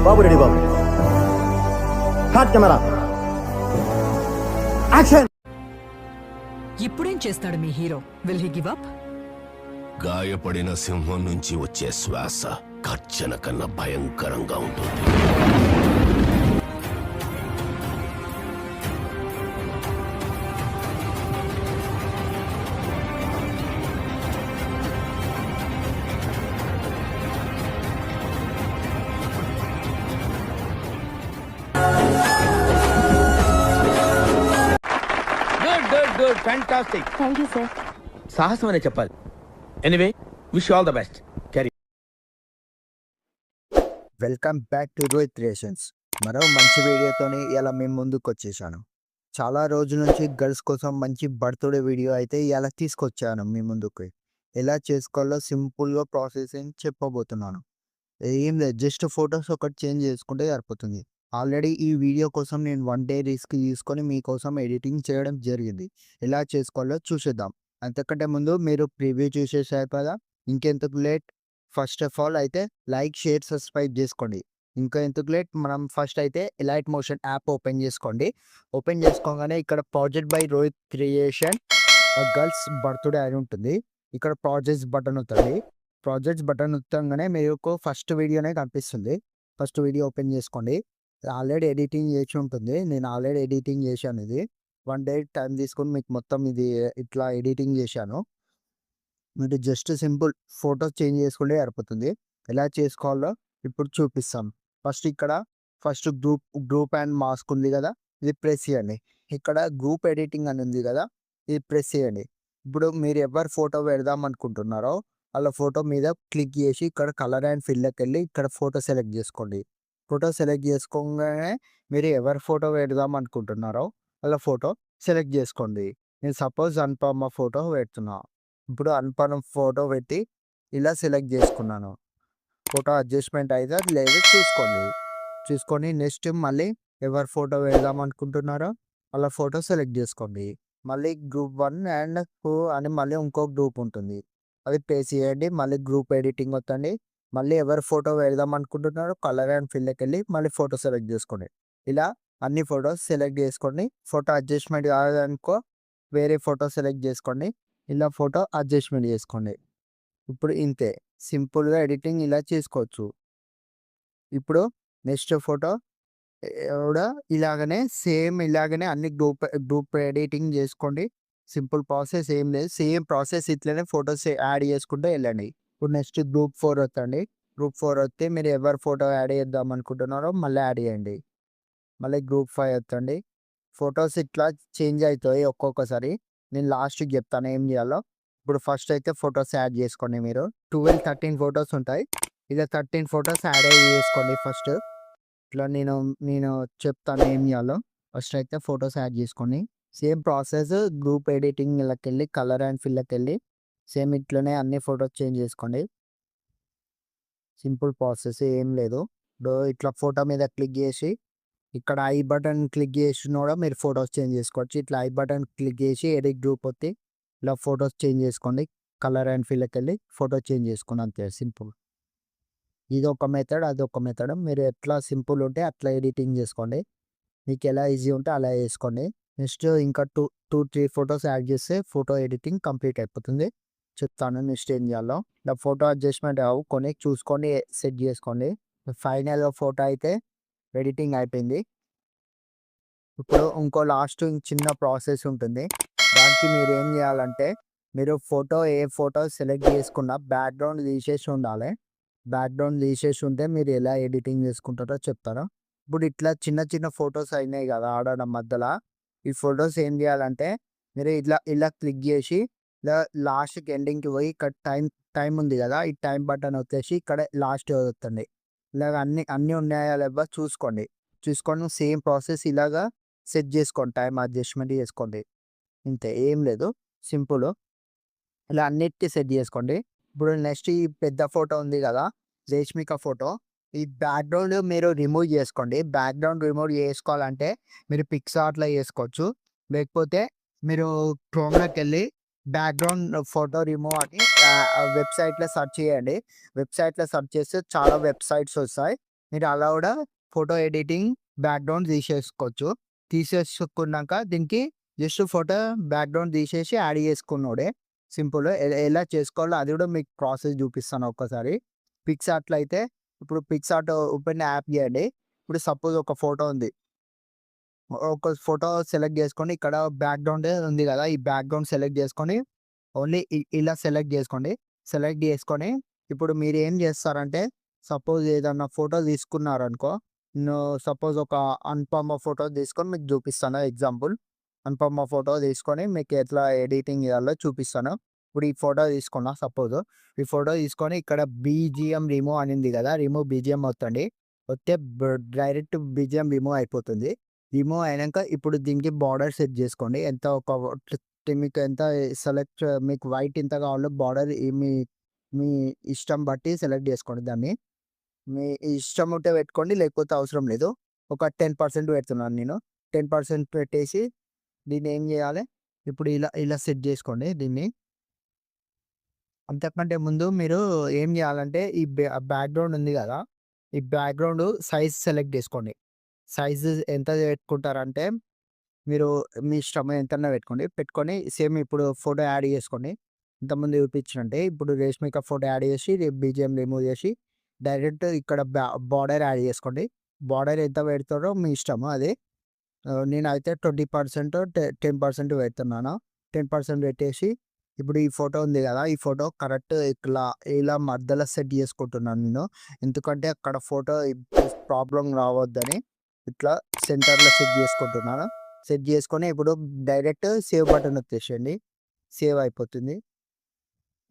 బాబు ready బాబు. హాట్ camera action. ఇప్పుడేం చేస్తాడు మీ hero? Will he give up? గాయపడిన సింహం నుంచి వచ్చే శ్వాస గర్జన కన్నా భయంకరంగా ఉంటుంది. Good fantastic. Thank you sir. సాహసం అనే చెప్పాలి. Anyway wish all the best. Carry. Welcome back to Rohit creations. మరో మంచి వీడియోతోని ఇలా మేము ముందుకు వచ్చేసాను. చాలా రోజుల నుంచి గర్ల్స్ కోసం మంచి బర్త్డే వీడియో అయితే ఇలా తీసుకొచ్చాను మీ ముందుకు. ఎలా చేసుకోవాలో సింపుల్గా ప్రాసెసింగ్ చెప్పబోతున్నాను. ఏం లేదు, జస్ట్ ఫొటోస్ ఒకటి చేంజ్ చేసుకుంటే సరిపోతుంది. ఆల్రెడీ ఈ వీడియో కోసం నేను 1 డే రిస్క్ తీసుకొని మీకోసం ఎడిటింగ్ చేయడం జరిగింది. ఎలా చేసుకోవాలో చూసేద్దాం. అంతకంటే ముందు మీరు ప్రివ్యూ చూసేసారు కదా, ఇంకెందుకు లేట్. ఫస్ట్ ఆఫ్ ఆల్ అయితే లైక్, షేర్, సబ్స్క్రైబ్ చేసుకోండి. ఇంకా ఎందుకు లేట్, మనం ఫస్ట్ అయితే ఎలైట్ మోషన్ యాప్ ఓపెన్ చేసుకోండి. ఓపెన్ చేసుకోగానే ఇక్కడ project by Rohit creation girls birthday అని ఉంటుంది. ఇక్కడ ప్రాజెక్ట్స్ బటన్ అవుతుంది. ప్రాజెక్ట్స్ బటన్ వత్తగానే మీకు ఫస్ట్ వీడియోనే కనిపిస్తుంది. ఫస్ట్ వీడియో ఓపెన్ చేసుకోండి. ఆల్రెడీ ఎడిటింగ్ చేసి ఉంటుంది. నేను ఆల్రెడీ ఎడిటింగ్ చేశాను. ఇది 1 డే టైం తీసుకొని మీకు మొత్తం ఇది ఇట్లా ఎడిటింగ్ చేశాను. మీరు జస్ట్ సింపుల్ ఫోటోస్ చేంజ్ చేసుకుంటే సరిపోతుంది. ఎలా చేసుకోవాలో ఇప్పుడు చూపిస్తాం. ఫస్ట్ గ్రూప్ అండ్ మాస్క్ ఉంది కదా, ఇది ప్రెస్ చేయండి. ఇక్కడ గ్రూప్ ఎడిటింగ్ అని ఉంది కదా, ఇది ప్రెస్ చేయండి. ఇప్పుడు మీరు ఎవరు ఫోటో పెడదాం అనుకుంటున్నారో వాళ్ళ ఫోటో మీద క్లిక్ చేసి ఇక్కడ కలర్ అండ్ ఫిల్లోకి వెళ్ళి ఇక్కడ ఫోటో సెలెక్ట్ చేసుకోండి. ఫోటో సెలెక్ట్ చేసుకోగానే మీరు ఎవరి ఫోటో పెడదాం అనుకుంటున్నారో వాళ్ళ ఫోటో సెలెక్ట్ చేసుకోండి. నేను సపోజ్ అనుపమ ఫోటో పెడుతున్నా. ఇప్పుడు అనుపమ ఫోటో పెట్టి ఇలా సెలెక్ట్ చేసుకున్నాను. ఫోటో అడ్జస్ట్మెంట్ అయితే లేదు చూసుకొని నెక్స్ట్ మళ్ళీ ఎవరి ఫోటో పెడదాం అనుకుంటున్నారో వాళ్ళ ఫోటో సెలెక్ట్ చేసుకోండి. మళ్ళీ గ్రూప్ 1 అండ్ 2 అని మళ్ళీ ఇంకో గ్రూప్ ఉంటుంది, అది ప్లేస్ చేయండి. మళ్ళీ గ్రూప్ ఎడిటింగ్ వస్తుంది. మళ్ళీ ఎవరు ఫోటో పెడదాం అనుకుంటున్నారో కలర్ అండ్ ఫిల్లోకి వెళ్ళి మళ్ళీ ఫోటో సెలెక్ట్ చేసుకోండి. ఇలా అన్ని ఫొటోస్ సెలెక్ట్ చేసుకోండి. ఫోటో అడ్జస్ట్మెంట్ కాదనుకో వేరే ఫోటో సెలెక్ట్ చేసుకోండి. ఇలా ఫోటో అడ్జస్ట్మెంట్ చేసుకోండి. ఇప్పుడు ఇంతే సింపుల్గా ఎడిటింగ్ ఇలా చేసుకోవచ్చు. ఇప్పుడు నెక్స్ట్ ఫోటో కూడా ఇలాగనే అన్ని గ్రూప్ ఎడిటింగ్ చేసుకోండి. సింపుల్ ప్రాసెస్ ఏం లేదు, సేమ్ ప్రాసెస్ ఇట్లనే ఫొటోస్ యాడ్ చేసుకుంటూ వెళ్ళండి. ఇప్పుడు నెక్స్ట్ గ్రూప్ 4 వస్తుంది. గ్రూప్ 4 వస్తే మీరు ఎవరు ఫోటో యాడ్ చేద్దాం అనుకుంటున్నారో మళ్ళీ యాడ్ చేయండి. మళ్ళీ గ్రూప్ 5 వస్తుంది. ఫొటోస్ ఇట్లా చేంజ్ అవుతాయి ఒక్కొక్కసారి. నేను లాస్ట్కి చెప్తాను ఏం చేయాలో. ఇప్పుడు ఫస్ట్ అయితే ఫొటోస్ యాడ్ చేసుకోండి. మీరు 13 ఫొటోస్ ఉంటాయి. ఇలా 13 ఫొటోస్ యాడ్ చేసుకోండి. ఫస్ట్ ఇట్లా నేను చెప్తాను ఏం చేయాలో. ఫస్ట్ అయితే ఫొటోస్ యాడ్ చేసుకోండి. సేమ్ ప్రాసెస్ గ్రూప్ ఎడిటింగ్లోకి వెళ్ళి కలర్ అండ్ ఫిల్లోకి వెళ్ళి సేమ్ ఇట్లనే అన్ని ఫొటోస్ చేంజ్ చేసుకోండి. సింపుల్ ప్రాసెస్ ఏం లేదు. ఇట్లా ఫోటో మీద క్లిక్ చేసి ఇక్కడ ఐ బటన్ క్లిక్ చేసిన కూడా మీరు ఫొటోస్ చేంజ్ చేసుకోవచ్చు. ఇట్లా ఐ బటన్ క్లిక్ చేసి ఎడిట్ గ్రూప్ వస్తే ఇలా ఫొటోస్ చేంజ్ చేసుకోండి. కలర్ అండ్ ఫిల్లోకి వెళ్ళి ఫోటో చేంజ్ చేసుకోండి. అంతే సింపుల్. ఇది ఒక మెథడ్, అది ఒక మెథడ్. మీరు ఎట్లా సింపుల్ ఉంటే అట్లా ఎడిటింగ్ చేసుకోండి. మీకు ఎలా ఈజీ ఉంటే అలా చేసుకోండి. నెక్స్ట్ ఇంకా 2-3 ఫొటోస్ యాడ్ చేస్తే ఫోటో ఎడిటింగ్ కంప్లీట్ అయిపోతుంది. చెప్తాను నెక్స్ట్ ఏం చేయాలో. ఇలా ఫోటో అడ్జస్ట్మెంట్ కొన్ని చూసుకొని సెట్ చేసుకోండి. ఫైనల్గా ఫోటో అయితే ఎడిటింగ్ అయిపోయింది. ఇప్పుడు ఇంకో లాస్ట్ చిన్న ప్రాసెస్ ఉంటుంది. దానికి మీరు ఏం చేయాలంటే మీరు ఏ ఫోటో సెలెక్ట్ చేసుకున్నా బ్యాక్గ్రౌండ్ తీసేసి ఉండాలి. బ్యాక్గ్రౌండ్ తీసేసి ఉంటే మీరు ఎలా ఎడిటింగ్ చేసుకుంటారో చెప్తాను. ఇప్పుడు ఇట్లా చిన్న ఫొటోస్ అయినాయి కదా ఆడడం మధ్యలో, ఈ ఫొటోస్ ఏం చేయాలంటే మీరు ఇలా క్లిక్ చేసి ఇలా లాస్ట్కి ఎండింగ్కి పోయి ఇక్కడ టైం ఉంది కదా, ఈ టైం బటన్ వచ్చేసి ఇక్కడ లాస్ట్ వస్తుంది. ఇలాగ అన్నీ ఉన్నాయా లేవా చూసుకోండి. సేమ్ ప్రాసెస్ ఇలాగా సెట్ చేసుకోండి. టైం అడ్జస్ట్మెంట్ చేసుకోండి. ఇంతే, ఏం లేదు, సింపుల్. ఇలా అన్నిటికీ సెట్ చేసుకోండి. ఇప్పుడు నెక్స్ట్ ఈ పెద్ద ఫోటో ఉంది కదా, రేష్మిక ఫోటో, ఈ బ్యాక్గ్రౌండ్ మీరు రిమూవ్ చేసుకోండి. బ్యాక్గ్రౌండ్ రిమూవ్ చేసుకోవాలంటే మీరు పిక్సార్ట్లో చేసుకోవచ్చు, లేకపోతే మీరు క్రోమ్లోకి వెళ్ళి బ్యాక్గ్రౌండ్ ఫోటో రిమూవ్ అని వెబ్సైట్లో సెర్చ్ చేయండి. వెబ్సైట్లో సెర్చ్ చేస్తే చాలా వెబ్సైట్స్ వస్తాయి. మీరు అలా కూడా ఫోటో ఎడిటింగ్ బ్యాక్గ్రౌండ్ తీసేసుకోవచ్చు. తీసేసుకున్నాక దీనికి జస్ట్ ఫోటో బ్యాక్గ్రౌండ్ తీసేసి యాడ్ చేసుకున్నోడే సింపుల్. ఎలా చేసుకోవాలో అది కూడా మీకు ప్రాసెస్ చూపిస్తాను ఒక్కసారి. పిక్సార్ట్లో అయితే ఇప్పుడు పిక్సార్ట్ ఓపెన్ యాప్ చేయండి. ఇప్పుడు సపోజ్ ఒక ఫోటో ఉంది. ఒక ఫోటో సెలెక్ట్ చేసుకొని ఇక్కడ బ్యాక్గ్రౌండ్ ఉంది కదా, ఈ బ్యాక్గ్రౌండ్ సెలెక్ట్ చేసుకొని ఓన్లీ ఇలా సెలెక్ట్ చేసుకోండి. సెలెక్ట్ చేసుకొని ఇప్పుడు మీరు ఏం చేస్తారంటే సపోజ్ ఏదన్నా ఫోటో తీసుకున్నారనుకో, సపోజ్ ఒక అనుపమ ఫోటో తీసుకొని మీకు చూపిస్తాను ఎగ్జాంపుల్. అనుపమ ఫోటో తీసుకొని మీకు ఎట్లా ఎడిటింగ్ చేయాలో చూపిస్తాను. ఇప్పుడు ఈ ఫోటో తీసుకున్నా సపోజ్. ఈ ఫోటో తీసుకొని ఇక్కడ బీజిఎం రిమూవ్ అనింది కదా, రిమూవ్ బీజిఎం వస్తుంది. వస్తే డైరెక్ట్ బీజిఎం రిమూవ్ అయిపోతుంది. రిమూవ్ అయినాక ఇప్పుడు దీనికి బార్డర్ సెట్ చేసుకోండి. ఎంత ఒక మీకు ఎంత సెలెక్ట్ మీకు వైట్ ఎంత కావాలో బార్డర్ మీ మీ ఇష్టం బట్టి సెలెక్ట్ చేసుకోండి. దాన్ని మీ ఇష్టం ఉంటే పెట్టుకోండి, లేకపోతే అవసరం లేదు. ఒక 10% పెడుతున్నాను నేను. 10% పెట్టేసి దీన్ని ఏం చేయాలి, ఇప్పుడు ఇలా ఇలా సెట్ చేసుకోండి దీన్ని. అంతకంటే ముందు మీరు ఏం చేయాలంటే ఈ బ్యాక్గ్రౌండ్ ఉంది కదా, ఈ బ్యాక్గ్రౌండ్ సైజ్ సెలెక్ట్ చేసుకోండి. సైజు ఎంత పెట్టుకుంటారంటే మీరు మీ ఇష్టం ఎంతన్నా పెట్టుకోండి. పెట్టుకొని సేమ్ ఇప్పుడు ఫోటో యాడ్ చేసుకోండి. ఇంతకుముందు చూపించినట్టే ఇప్పుడు రేష్మిక ఫోటో యాడ్ చేసి బీజిఎం రిమూవ్ చేసి డైరెక్ట్ ఇక్కడ బార్డర్ యాడ్ చేసుకోండి. బార్డర్ ఎంత పెడతారో మీ ఇష్టము అది. నేనైతే 20% 10% పెడుతున్నాను. 10% పెట్టేసి ఇప్పుడు ఈ ఫోటో ఉంది కదా, ఈ ఫోటో కరెక్ట్ ఇట్లా ఇలా మధ్యలో సెట్ చేసుకుంటున్నాను నేను. ఎందుకంటే అక్కడ ఫోటో ప్రాబ్లం రావద్దని ఇట్లా సెంటర్లో సెట్ చేసుకుంటున్నాను. సెట్ చేసుకొని ఇప్పుడు డైరెక్ట్ సేవ్ బటన్ వచ్చేసేయండి. సేవ్ అయిపోతుంది.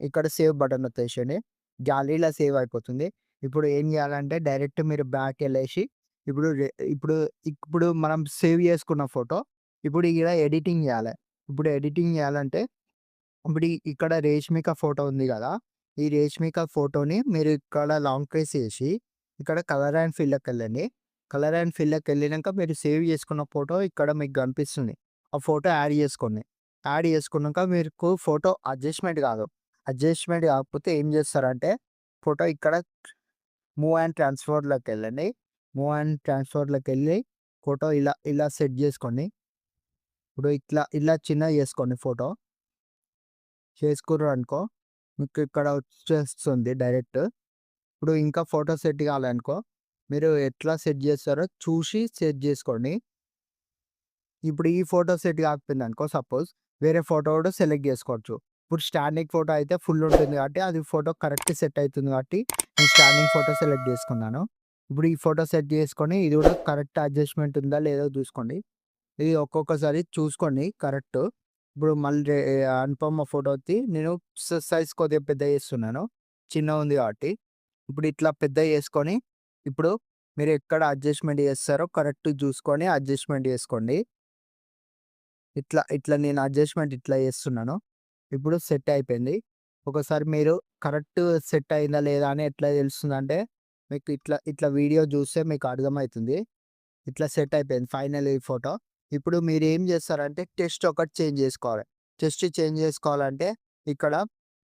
ఇక్కడ సేవ్ బటన్ వచ్చేసేయండి. గ్యాలరీలో సేవ్ అయిపోతుంది. ఇప్పుడు ఏం చేయాలంటే డైరెక్ట్ మీరు బ్యాక్ వెళ్ళేసి ఇప్పుడు ఇప్పుడు ఇప్పుడు మనం సేవ్ చేసుకున్న ఫోటో ఇప్పుడు ఇక్కడ ఎడిటింగ్ చేయాలి. ఇప్పుడు ఎడిటింగ్ చేయాలంటే ఇప్పుడు ఇక్కడ రేష్మిక ఫోటో ఉంది కదా, ఈ రేష్మిక ఫోటోని మీరు ఇక్కడ లాంగ్ ప్రెస్ చేసి ఇక్కడ కలర్ అండ్ ఫిల్లోకి వెళ్ళండి. కలర్ అండ్ ఫిల్లోకి వెళ్ళినాక మీరు సేవ్ చేసుకున్న ఫోటో ఇక్కడ మీకు కనిపిస్తుంది. ఆ ఫోటో యాడ్ చేసుకోండి. యాడ్ చేసుకున్నాక మీకు ఫోటో అడ్జస్ట్మెంట్ కాదు. అడ్జస్ట్మెంట్ కాకపోతే ఏం చేస్తారంటే ఫోటో ఇక్కడ మూవ్ అండ్ ట్రాన్స్ఫర్లోకి వెళ్ళండి. మూవ్ అండ్ ట్రాన్స్ఫర్లోకి వెళ్ళి ఫోటో ఇలా ఇలా సెట్ చేసుకోండి. ఇప్పుడు ఇట్లా ఇలా చిన్న చేసుకోండి. ఫోటో చేసుకుర్రు అనుకో మీకు ఇక్కడ వచ్చేస్తుంది డైరెక్ట్. ఇప్పుడు ఇంకా ఫోటో సెట్ కావాలనుకో మీరు ఎట్లా సెట్ చేస్తారో చూసి సెట్ చేసుకోండి. ఇప్పుడు ఈ ఫోటో సెట్ కాకపోయింది అనుకో సపోజ్ వేరే ఫోటో కూడా సెలెక్ట్ చేసుకోవచ్చు. ఇప్పుడు స్టాండింగ్ ఫోటో అయితే ఫుల్ ఉంటుంది కాబట్టి అది ఫోటో కరెక్ట్ సెట్ అవుతుంది కాబట్టి నేను స్టాండింగ్ ఫోటో సెలెక్ట్ చేసుకున్నాను. ఇప్పుడు ఈ ఫోటో సెట్ చేసుకొని ఇది కూడా కరెక్ట్ అడ్జస్ట్మెంట్ ఉందా లేదో చూసుకోండి. ఇది ఒక్కొక్కసారి చూసుకోండి కరెక్ట్. ఇప్పుడు మళ్ళీ అనుపమ ఫోటో నేను సైజ్ కొద్దిగా పెద్ద చేస్తున్నాను, చిన్న ఉంది కాబట్టి. ఇప్పుడు ఇట్లా పెద్ద చేసుకొని ఇప్పుడు మీరు ఎక్కడ అడ్జస్ట్మెంట్ చేస్తారో కరెక్ట్ చూసుకొని అడ్జస్ట్మెంట్ చేసుకోండి. ఇట్లా ఇట్లా నేను అడ్జస్ట్మెంట్ ఇట్లా చేస్తున్నాను. ఇప్పుడు సెట్ అయిపోయింది. ఒకసారి మీరు కరెక్ట్ సెట్ అయిందా లేదా అని ఎట్లా తెలుస్తుందంటే మీకు ఇట్లా ఇట్లా వీడియో చూస్తే మీకు అర్థమవుతుంది. ఇట్లా సెట్ అయిపోయింది ఫైనల్ ఈ ఫోటో. ఇప్పుడు మీరు ఏం చేస్తారంటే టెక్స్ట్ ఒకటి చేంజ్ చేసుకోవాలి. టెక్స్ట్ చేంజ్ చేసుకోవాలంటే ఇక్కడ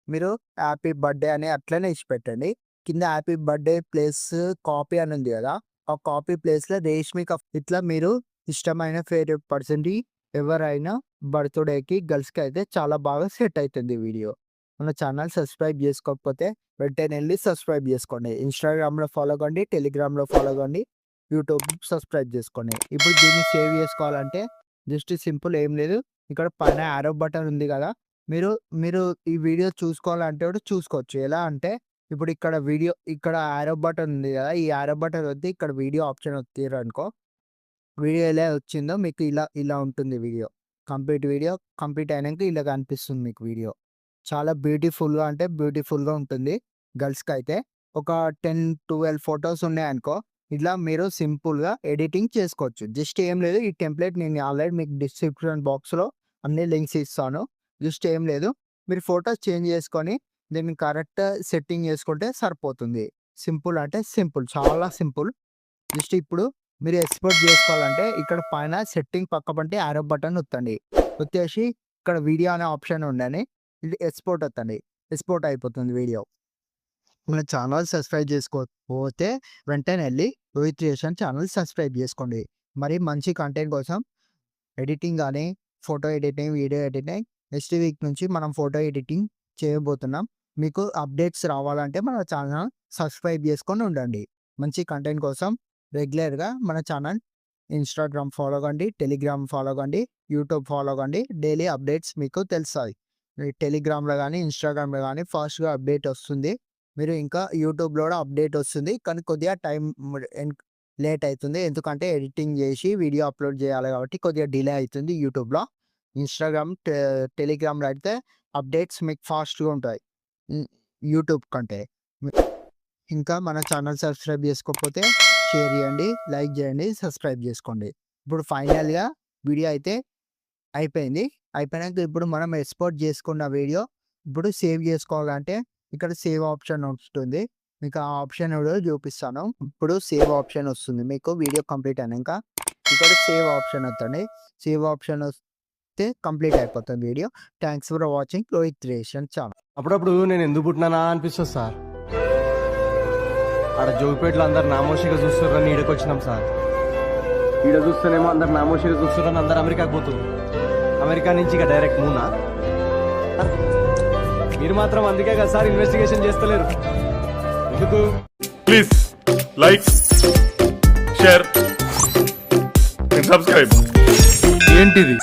మీరు హ్యాపీ బర్త్డే అని అట్లనే ఇచ్చి పెట్టండి. కింద హ్యాపీ బర్త్డే ప్లేస్ కాపీ అని ఉంది కదా, ఆ కాపీ ప్లేస్లో రేష్మిక ఇట్లా మీరు ఇష్టమైన ఫేవరెట్ పర్సన్కి ఎవరైనా బర్త్డేకి గర్ల్స్కి అయితే చాలా బాగా సెట్ అవుతుంది వీడియో. మన ఛానల్ సబ్స్క్రైబ్ చేసుకోకపోతే వెంటనే వెళ్ళి సబ్స్క్రైబ్ చేసుకోండి. ఇన్స్టాగ్రామ్లో ఫాలో కండి, టెలిగ్రామ్లో ఫాలో కండి, యూట్యూబ్ సబ్స్క్రైబ్ చేసుకోండి. ఇప్పుడు దీన్ని సేవ్ చేసుకోవాలంటే జస్ట్ సింపుల్ ఏం లేదు, ఇక్కడ పైన యారో బటన్ ఉంది కదా, మీరు మీరు ఈ వీడియో చూసుకోవాలంటే కూడా చూసుకోవచ్చు. ఎలా అంటే ఇప్పుడు ఇక్కడ వీడియో ఇక్కడ యారో బటన్ ఉంది కదా, ఈ యారో బటన్ వద్ద ఇక్కడ వీడియో ఆప్షన్ వచ్చారు అనుకో, వీడియో ఎలా వచ్చిందో మీకు ఇలా ఇలా ఉంటుంది. వీడియో వీడియో కంప్లీట్ అయినాక ఇలా కనిపిస్తుంది మీకు వీడియో. చాలా బ్యూటిఫుల్గా అంటే బ్యూటిఫుల్గా ఉంటుంది. గర్ల్స్కి అయితే ఒక 10-12 ఫొటోస్ ఉన్నాయనుకో ఇలా మీరు సింపుల్గా ఎడిటింగ్ చేసుకోవచ్చు. జస్ట్ ఏం లేదు, ఈ టెంప్లెట్ నేను ఆల్రెడీ మీకు డిస్క్రిప్షన్ బాక్స్లో అన్ని లింక్స్ ఇస్తాను. జస్ట్ ఏం లేదు, మీరు ఫొటోస్ చేంజ్ చేసుకొని దీన్ని కరెక్ట్ సెట్టింగ్ చేసుకుంటే సరిపోతుంది. సింపుల్ అంటే సింపుల్, చాలా సింపుల్. జస్ట్ ఇప్పుడు మీరు ఎక్స్పోర్ట్ చేసుకోవాలంటే ఇక్కడ పైన సెట్టింగ్ పక్కపంటే యారో బటన్ వత్తండి. వచ్చేసి ఇక్కడ వీడియో అనే ఆప్షన్ ఉండని ఇది ఎక్స్పోర్ట్ వత్తండి. ఎక్స్పోర్ట్ అయిపోతుంది వీడియో. మన ఛానల్ సబ్స్క్రైబ్ చేసుకోకపోతే వెంటనే వెళ్ళి రోహిత్ క్రియేషన్ ఛానల్ సబ్స్క్రైబ్ చేసుకోండి. మరి మంచి కంటెంట్ కోసం ఎడిటింగ్ కానీ photo editing, video editing next week నుంచి మనం ఫోటో ఎడిటింగ్ చేయబోతున్నాం. మీకు అప్డేట్స్ రావాలంటే మన ఛానల్ సబ్స్క్రైబ్ చేసుకొని ఉండండి. మంచి కంటెంట్ కోసం రెగ్యులర్గా మన ఛానల్ ఇన్స్టాగ్రామ్ ఫాలో కండి, టెలిగ్రామ్ ఫాలో కండి, యూట్యూబ్ ఫాలో కండి. డైలీ అప్డేట్స్ మీకు తెలుస్తాయి. టెలిగ్రామ్లో కానీ ఇన్స్టాగ్రామ్లో కానీ ఫాస్ట్గా అప్డేట్ వస్తుంది. మీరు ఇంకా యూట్యూబ్లో కూడా అప్డేట్ వస్తుంది, కానీ కొద్దిగా టైం లేట్ అవుతుంది. ఎందుకంటే ఎడిటింగ్ చేసి వీడియో అప్లోడ్ చేయాలి కాబట్టి కొద్దిగా డిలే అవుతుంది యూట్యూబ్లో. ఇన్స్టాగ్రామ్, టెలిగ్రామ్లో అయితే అప్డేట్స్ మీకు ఫాస్ట్గా ఉంటాయి యూట్యూబ్ కంటే. ఇంకా మన ఛానల్ సబ్స్క్రైబ్ చేసుకోకపోతే షేర్ చేయండి, లైక్ చేయండి, సబ్స్క్రైబ్ చేసుకోండి. ఇప్పుడు ఫైనల్గా వీడియో అయితే అయిపోయినాక ఇప్పుడు మనం ఎక్స్పోర్ట్ చేసుకున్న వీడియో ఇప్పుడు సేవ్ చేసుకోవాలంటే ఇక్కడ సేవ్ ఆప్షన్ వస్తుంది. మీకు ఆ ఆప్షన్ కూడా చూపిస్తాను. ఇప్పుడు సేవ్ ఆప్షన్ వస్తుంది మీకు వీడియో కంప్లీట్ అయినాక. ఇక్కడ సేవ్ ఆప్షన్ వస్తుంది. సేవ్ ఆప్షన్ వస్తే కంప్లీట్ అయిపోతుంది video. Thanks for watching Rohit creation channel. అప్పుడప్పుడు నేను ఎందుకు పుట్టినానా అనిపిస్తుంది సార్. ఆడ జోగిపేటలో అందరు నామోషిగా చూస్తున్నారని ఈడకి వచ్చినాం సార్. ఈడ చూస్తేనేమో అందరు నామోషిగా చూస్తున్నారని అందరు అమెరికాకి పోతుంది. అమెరికా నుంచి ఇక డైరెక్ట్ మూనా. మీరు మాత్రం అందుకే కదా సార్ ఇన్వెస్టిగేషన్ చేస్తలేరు. ఎందుకు? Please like, share and subscribe. ఏంటిది?